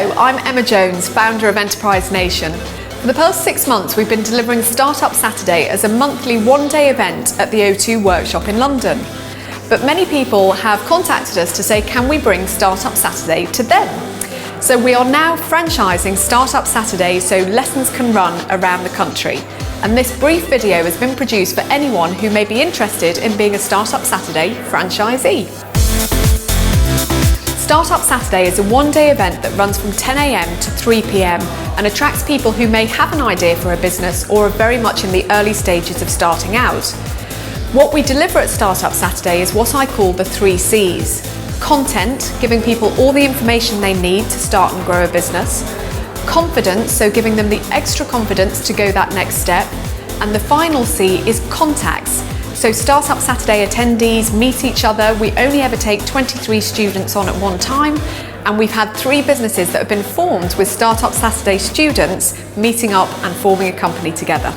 Hello, I'm Emma Jones, founder of Enterprise Nation. For the past 6 months, we've been delivering Startup Saturday as a monthly one-day event at the O2 workshop in London. But many people have contacted us to say, can we bring Startup Saturday to them? So we are now franchising Startup Saturday so lessons can run around the country. And this brief video has been produced for anyone who may be interested in being a Startup Saturday franchisee. Startup Saturday is a one-day event that runs from 10 a.m. to 3 p.m. and attracts people who may have an idea for a business or are very much in the early stages of starting out. What we deliver at Startup Saturday is what I call the 3 C's. Content, giving people all the information they need to start and grow a business. Confidence, so giving them the extra confidence to go that next step. And the final C is contacts. So Startup Saturday attendees meet each other. We only ever take 23 students on at one time, and we've had 3 businesses that have been formed with Startup Saturday students meeting up and forming a company together.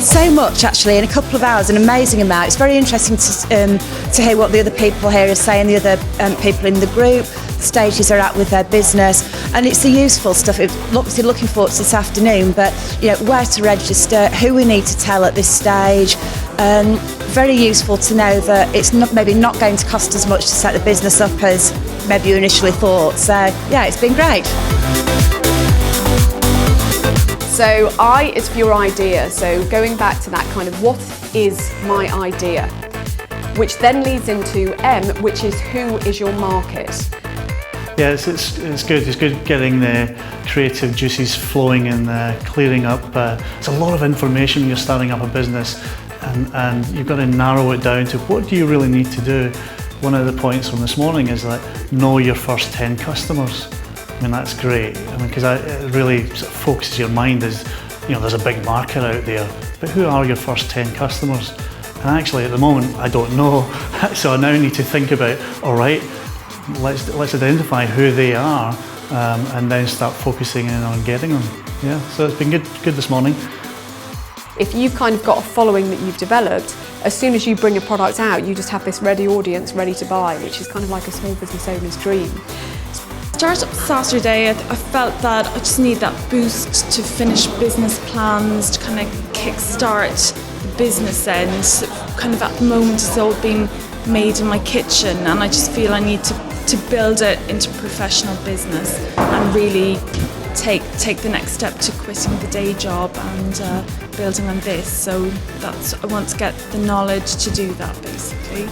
So much actually in a couple of hours, an amazing amount. It's very interesting to hear what the other people here are saying, the other people in the group, the stages they're at with their business, and it's the useful stuff. Obviously looking forward to this afternoon, but you know, where to register, who we need to tell at this stage. Very useful to know that it's maybe not going to cost as much to set the business up as maybe you initially thought. So yeah, it's been great. So I is for your idea, so going back to that kind of what is my idea, which then leads into M, which is who is your market. Yeah, it's good. It's good getting the creative juices flowing and clearing up. It's a lot of information when you're starting up a business, and you've got to narrow it down to what do you really need to do. One of the points from this morning is that know your first 10 customers. I mean, that's great. I mean, because it really sort of focuses your mind as, you know, there's a big market out there, but who are your first 10 customers? And actually at the moment, I don't know. So I now need to think about, all right, let's identify who they are and then start focusing in on getting them. Yeah, so it's been good this morning. If you've kind of got a following that you've developed, as soon as you bring a product out, you just have this ready audience ready to buy, which is kind of like a small business owner's dream. Startup Saturday, I felt that I just need that boost to finish business plans, to kind of kick-start the business end. Kind of at the moment it's all being made in my kitchen, and I just feel I need to build it into professional business and really take the next step to quitting the day job and building on this. So I want to get the knowledge to do that basically.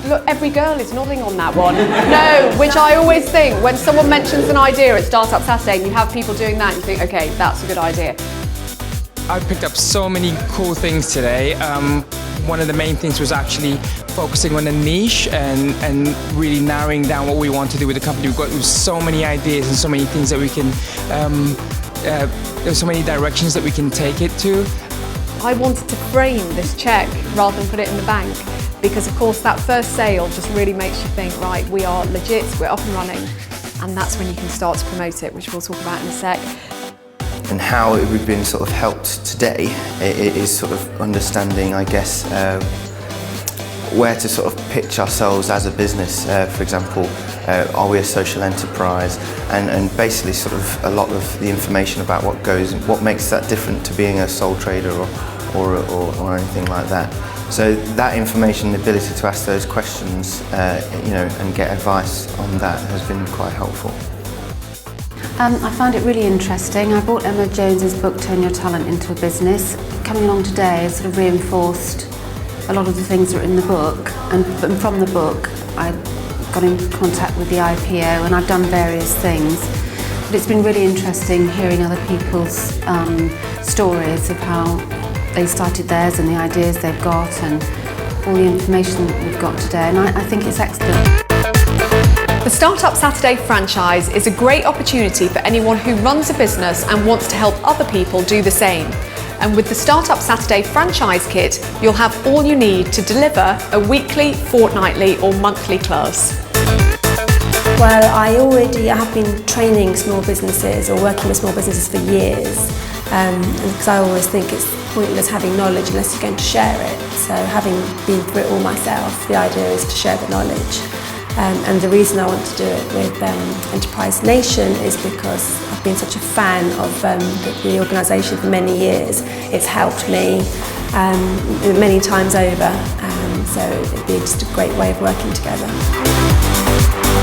Look, every girl is nodding on that one. No, which I always think, when someone mentions an idea at Startup Saturday and you have people doing that, you think, okay, that's a good idea. I picked up so many cool things today. One of the main things was actually focusing on a niche and really narrowing down what we want to do with the company. We've got so many ideas and so many things that we can, there's so many directions that we can take it to. I wanted to frame this check rather than put it in the bank, because of course that first sale just really makes you think, right, we are legit, we're up and running, and that's when you can start to promote it, which we'll talk about in a sec. And how we've been sort of helped today, it is sort of understanding, I guess, where to sort of pitch ourselves as a business. For example, are we a social enterprise? And basically sort of a lot of the information about what makes that different to being a sole trader or anything like that. So that information, the ability to ask those questions, you know, and get advice on that has been quite helpful. I found it really interesting. I bought Emma Jones's book, Turn Your Talent into a Business. Coming along today has sort of reinforced a lot of the things that are in the book, and from the book I got in contact with the IPO and I've done various things. But it's been really interesting hearing other people's stories of how they started theirs and the ideas they've got and all the information that we've got today, and I think it's excellent. The Startup Saturday franchise is a great opportunity for anyone who runs a business and wants to help other people do the same. And with the Startup Saturday franchise kit, you'll have all you need to deliver a weekly, fortnightly or monthly class. Well, I already have been training small businesses or working with small businesses for years, And because I always think it's pointless having knowledge unless you're going to share it. So having been through it all myself, the idea is to share the knowledge. And the reason I want to do it with Enterprise Nation is because I've been such a fan of the organisation for many years. It's helped me many times over, so it'd be just a great way of working together.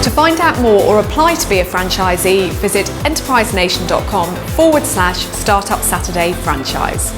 To find out more or apply to be a franchisee, visit enterprisenation.com/Startup Saturday franchise.